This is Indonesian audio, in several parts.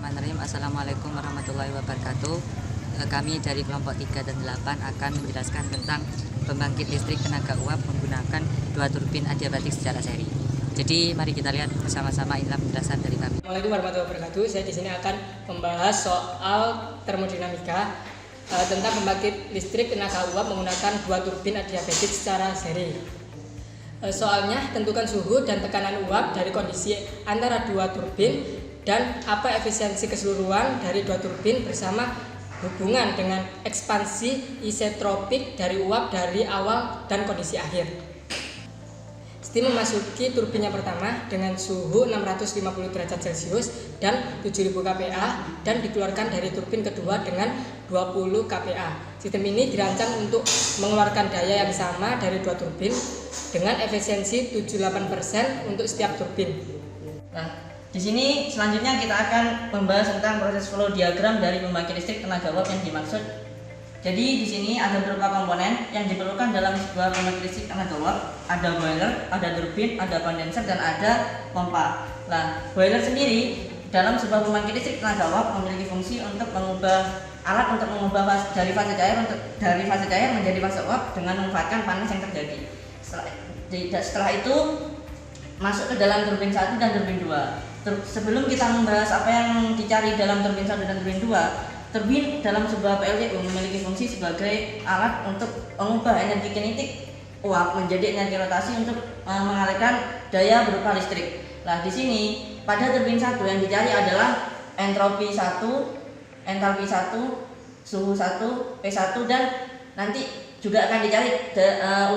Bismillahirrahmanirrahim. Assalamualaikum warahmatullahi wabarakatuh. Kami dari kelompok 3 dan 8 akan menjelaskan tentang pembangkit listrik tenaga uap menggunakan 2 turbin adiabatik secara seri. Jadi mari kita lihat bersama-sama inilah penjelasan dari kami. Assalamualaikum warahmatullahi wabarakatuh. Saya di sini akan membahas soal termodinamika tentang pembangkit listrik tenaga uap menggunakan 2 turbin adiabatik secara seri. Soalnya tentukan suhu dan tekanan uap dari kondisi antara 2 turbin dan apa efisiensi keseluruhan dari 2 turbin bersama hubungan dengan ekspansi isentropik dari uap dari awal dan kondisi akhir. Steam memasuki turbin yang pertama dengan suhu 650 derajat Celcius dan 7000 kPa dan dikeluarkan dari turbin kedua dengan 20 kPa. Sistem ini dirancang untuk mengeluarkan daya yang sama dari 2 turbin dengan efisiensi 78% untuk setiap turbin. Nah, di sini selanjutnya kita akan membahas tentang proses flow diagram dari pembangkit listrik tenaga uap yang dimaksud. Jadi di sini ada beberapa komponen yang diperlukan dalam sebuah pembangkit listrik tenaga uap. Ada boiler, ada turbin, ada kondenser, dan ada pompa. Nah, boiler sendiri dalam sebuah pembangkit listrik tenaga uap memiliki fungsi untuk mengubah alat untuk mengubah dari fase cair menjadi fase uap dengan memanfaatkan panas yang terjadi. Setelah itu masuk ke dalam turbin 1 dan turbin 2. Sebelum kita membahas apa yang dicari dalam turbin 1 dan turbin 2, turbin dalam sebuah PLTU memiliki fungsi sebagai alat untuk mengubah energi kinetik uap menjadi energi rotasi untuk mengalirkan daya berupa listrik. Nah, di sini pada turbin 1 yang dicari adalah entalpi 1, suhu 1, P1, dan nanti juga akan dicari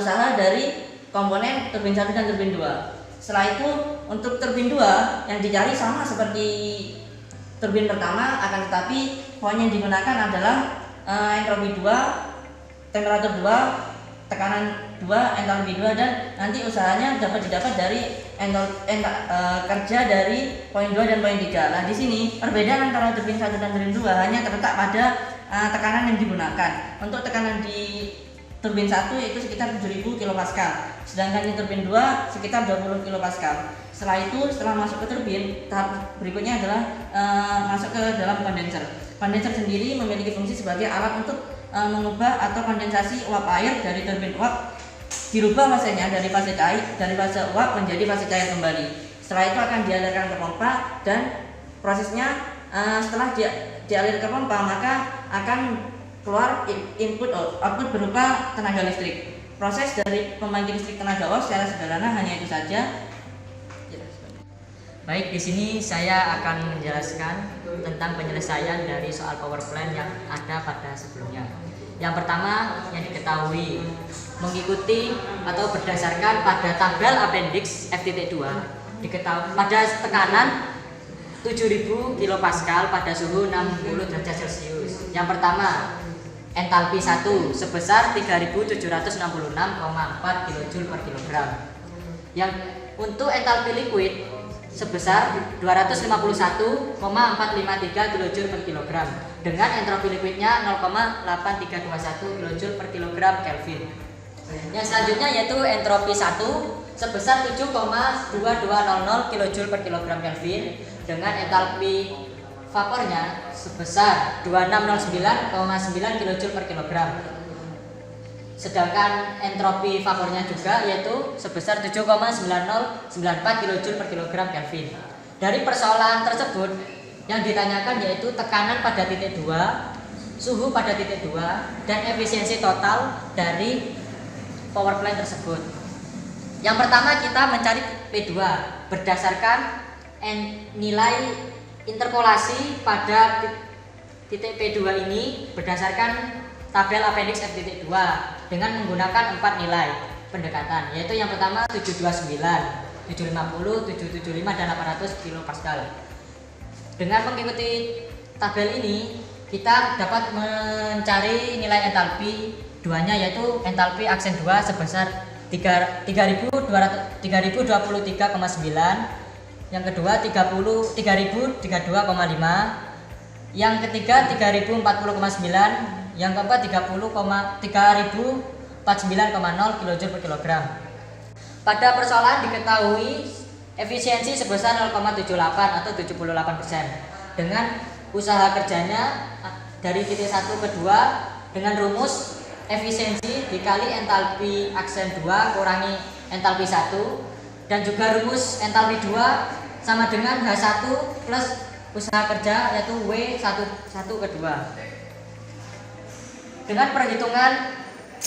usaha dari komponen turbin 1 dan turbin 2. Setelah itu untuk turbin 2 yang dicari sama seperti turbin pertama, akan tetapi poin yang digunakan adalah entropi 2, temperatur 2, tekanan 2, entalpi 2, dan nanti usahanya dapat didapat dari kerja dari poin 2 dan poin 3. Nah, di sini perbedaan antara turbin 1 dan turbin 2 hanya terletak pada tekanan yang digunakan. Untuk tekanan di turbin 1 yaitu sekitar 7000 kPa, sedangkan di turbin 2 sekitar 20 kPa. Setelah itu, setelah masuk ke turbin, tahap berikutnya adalah masuk ke dalam kondenser. Kondenser sendiri memiliki fungsi sebagai alat untuk mengubah atau kondensasi uap air dari turbin uap, dirubah fasenya dari fase uap menjadi fase cair kembali. Setelah itu akan dialirkan ke pompa, dan prosesnya setelah dialir ke pompa maka akan keluar output berupa tenaga listrik. Proses dari pembangkit listrik tenaga uap secara sederhana hanya itu saja. Baik, di sini saya akan menjelaskan tentang penyelesaian dari soal power plant yang ada pada sebelumnya. Yang pertama yang diketahui mengikuti atau berdasarkan pada tabel appendix F.2 diketahui pada tekanan 7000 kPa pada suhu 60 derajat Celcius. Yang pertama, entalpi 1 sebesar 3766,4 kJ per kilogram. Yang untuk entalpi liquid sebesar 251,453 kJ per kilogram dengan entropi liquidnya 0,8321 kJ per kilogram Kelvin. Yang selanjutnya yaitu entropi 1 sebesar 7,2200 kJ per kilogram Kelvin dengan entalpi vapornya sebesar 2609,9 kJ per kilogram. Sedangkan entropi vapornya juga yaitu sebesar 7,9094 kJ per kilogram Kelvin. Dari persoalan tersebut yang ditanyakan yaitu tekanan pada titik 2, suhu pada titik 2, dan efisiensi total dari power plant tersebut. Yang pertama kita mencari P2 berdasarkan nilai interpolasi pada titik P2 ini berdasarkan tabel appendix F.2 dengan menggunakan 4 nilai pendekatan, yaitu yang pertama 729, 750, 775, dan 800 kPa. Dengan mengikuti tabel ini kita dapat mencari nilai entalpi duanya, yaitu entalpi aksen 2 sebesar 3023,9, yang kedua 3032,5, yang ketiga 3040,9, yang keempat 3049,0 kJ per kilogram. Pada persoalan diketahui efisiensi sebesar 0,78 atau 78%. dengan usaha kerjanya dari titik 1 ke 2 dengan rumus efisiensi dikali entalpi aksen 2 kurangi entalpi 1, dan juga rumus entalpi 2 sama dengan H1 plus usaha kerja yaitu W1 ke 2. Dengan perhitungan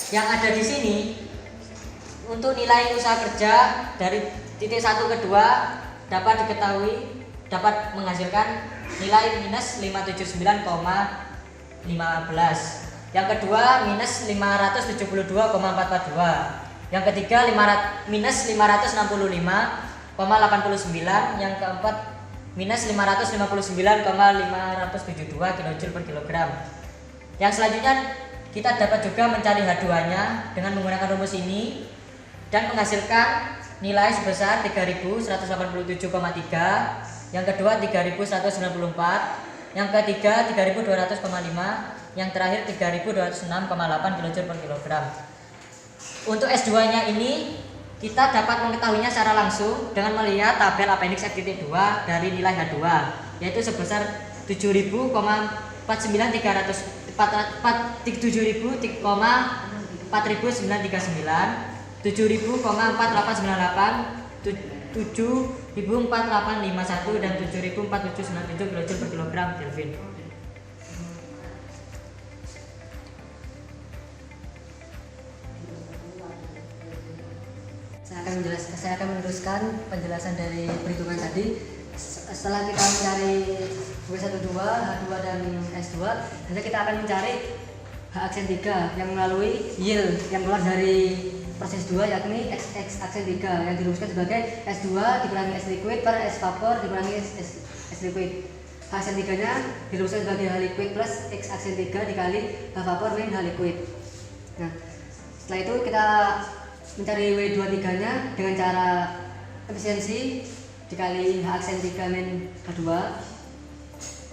yang ada di sini, untuk nilai usaha kerja dari titik 1 ke 2 dapat diketahui dapat menghasilkan nilai minus 579,15. Yang kedua minus 572,442. Yang ketiga minus 565,89. Yang keempat minus 559,572 kJ per kilogram. Yang selanjutnya kita dapat juga mencari H2-nya dengan menggunakan rumus ini dan menghasilkan nilai sebesar 3187,3, yang kedua 3194, yang ketiga 3200,5, yang terakhir 3206,8 kJ per kilogram. Untuk S2-nya ini kita dapat mengetahuinya secara langsung dengan melihat tabel appendix F.2 dari nilai H2, yaitu sebesar 7.049,3939, 7.04899, 7.04898, 7.04851 dan 7.04797 kJ per kilogram Kelvin. Saya akan meneruskan penjelasan dari perhitungan tadi. Setelah kita mencari W12, H2 dan S2, nanti kita akan mencari H aksen 3 yang melalui yield yang keluar dari proses 2, yakni X aksen 3 yang dirumuskan sebagai S2 dikurangi S liquid per S vapor dikurangi S liquid. H aksen 3 nya dirumuskan sebagai H liquid plus X aksen 3 dikali H vapor min H liquid. Nah, setelah itu kita mencari W23 nya dengan cara efisiensi dikali H aksen 3 min H2,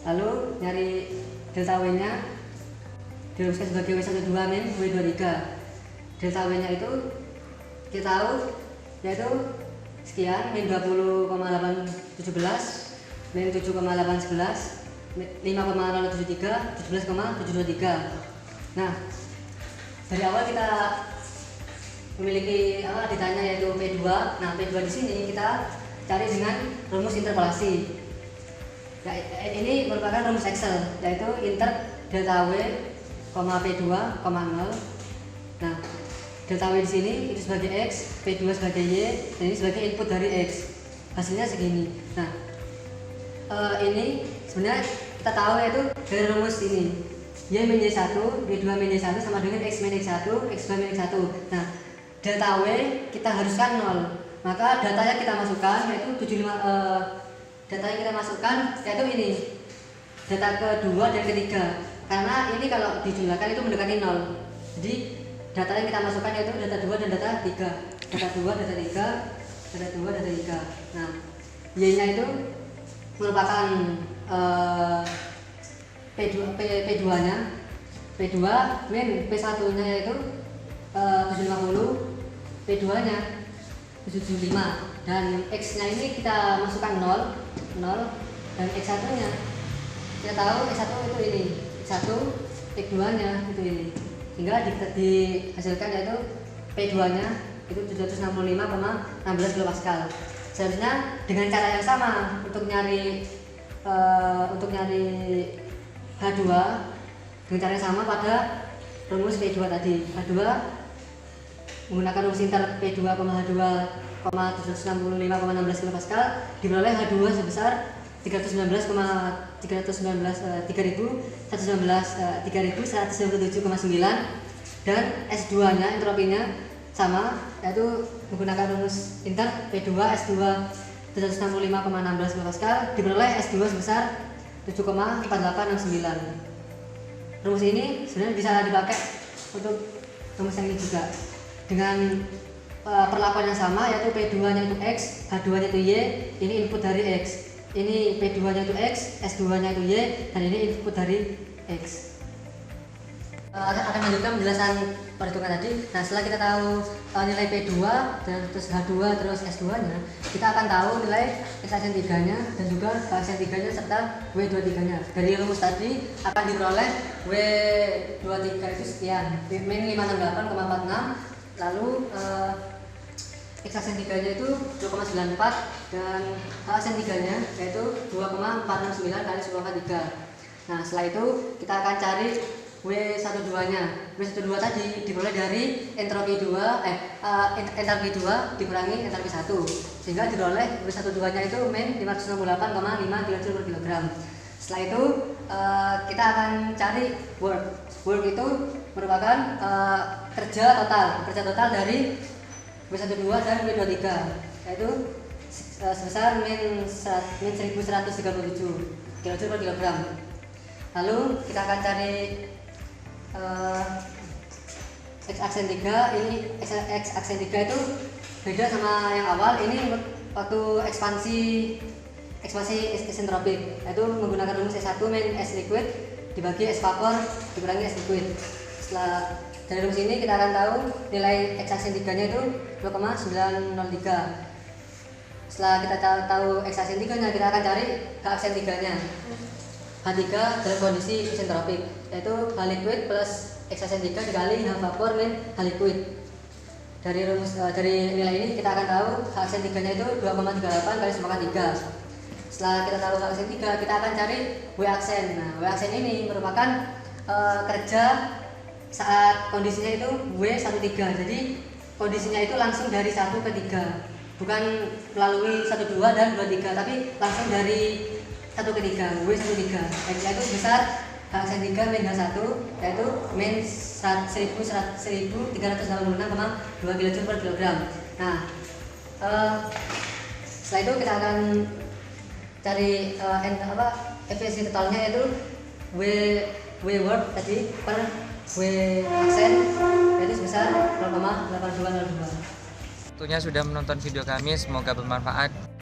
lalu nyari delta W nya dirumuskan sebagai W12 min W23. Delta W nya itu kita tahu yaitu sekian min 20,817 min 7,811 5,073 17,723. Nah, dari awal kita memiliki ditanya yaitu P2. Nah, P2 di sini kita cari dengan rumus interpolasi. Ya, ini merupakan rumus Excel, yaitu inter delta W, P2, 0. Nah, delta W di sini itu sebagai X, P2 sebagai Y, dan ini sebagai input dari X. Hasilnya segini. Nah, ini sebenarnya kita tahu yaitu dari rumus ini. Y min Y1, Y2 min Y1 sama dengan X min X1, X2 min X1. Nah, delta W kita haruskan 0. Maka datanya kita masukkan yaitu 75 data yang kita masukkan yaitu ini. Data kedua dan ketiga. Karena ini kalau dijumlahkan itu mendekati 0. Jadi data yang kita masukkan yaitu data 2 dan data 3. Data 2, data 3, data 2, data 3. Nah, Y-nya itu merupakan P2-nya. P2 min P1-nya yaitu 750, P2-nya 775, dan X-nya ini kita masukkan 0, dan X1-nya kita tahu X1 itu ini, X1, X2-nya itu ini, sehingga dihasilkan yaitu P2-nya itu 765,16 kilopascal. Seharusnya dengan cara yang sama untuk nyari H2 dengan cara yang sama pada rumus P2 tadi. H2 menggunakan rumus inter P2, H2, 765,16 kilopascal diperoleh H2 sebesar 3197,9, dan S2-nya entropinya sama, yaitu menggunakan rumus inter P2 S2 765,16 kilopascal diperoleh S2 sebesar 7,4869. Rumus ini sebenarnya bisa dipakai untuk rumus yang ini juga dengan perlakuan yang sama, yaitu P2-nya itu X, H2-nya itu Y, ini input dari X. Ini P2-nya itu X, S2-nya itu Y, dan ini input dari X. Akan melanjutkan penjelasan perhitungan tadi. Nah, setelah kita tahu nilai P2 dan terus H2 terus S2-nya, kita akan tahu nilai X aksen 3-nya dan juga H aksen 3-nya serta W23-nya. Dari rumus tadi akan diperoleh W23 itu sekian, min 568,46, lalu X aksen 3-nya itu 2,94 dan H aksen 3-nya yaitu 2,469 kali 10/3. Nah, setelah itu kita akan cari W12-nya. W12 tadi diperoleh dari entropi 2 entalpi 2 dikurangi entalpi 1, sehingga diperoleh W12-nya itu min 568,5 kJ/kg. Setelah itu kita akan cari work. Work itu merupakan kerja total dari W12 dan W23, yaitu sebesar min 1137 kJ/kg. Lalu kita akan cari X aksen 3. Ini X aksen 3 itu beda sama yang awal. Ini waktu ekspansi isentropik, yaitu menggunakan rumus S1 min S liquid dibagi S vapor dikurangi S liquid. Setelah dari rumus ini kita akan tahu nilai X aksen 3-nya itu 2,903. Setelah kita tahu X aksen 3-nya, kita akan cari H aksen 3-nya. H3 dalam kondisi isentropik, yaitu H liquid plus X aksen 3 dikali H vapor min H liquid. Dari nilai ini kita akan tahu H aksen 3-nya itu 2,38 kali 10/3. Setelah kita tahu H aksen 3, kita akan cari W aksen. Nah, W aksen ini merupakan kerja saat kondisinya itu W13. Jadi kondisinya itu langsung dari 1 ke 3, bukan melalui 1, 2 dan 2, 3, tapi langsung dari 1 ke 3, W13, yaitu besar H aksen 3 min H1, yaitu min 1386,2 kJ/kg. Nah, setelah itu kita akan cari efisiensi totalnya, yaitu W work tadi per W aksen, yaitu sebesar 0,8202. Tentunya sudah menonton video kami, semoga bermanfaat.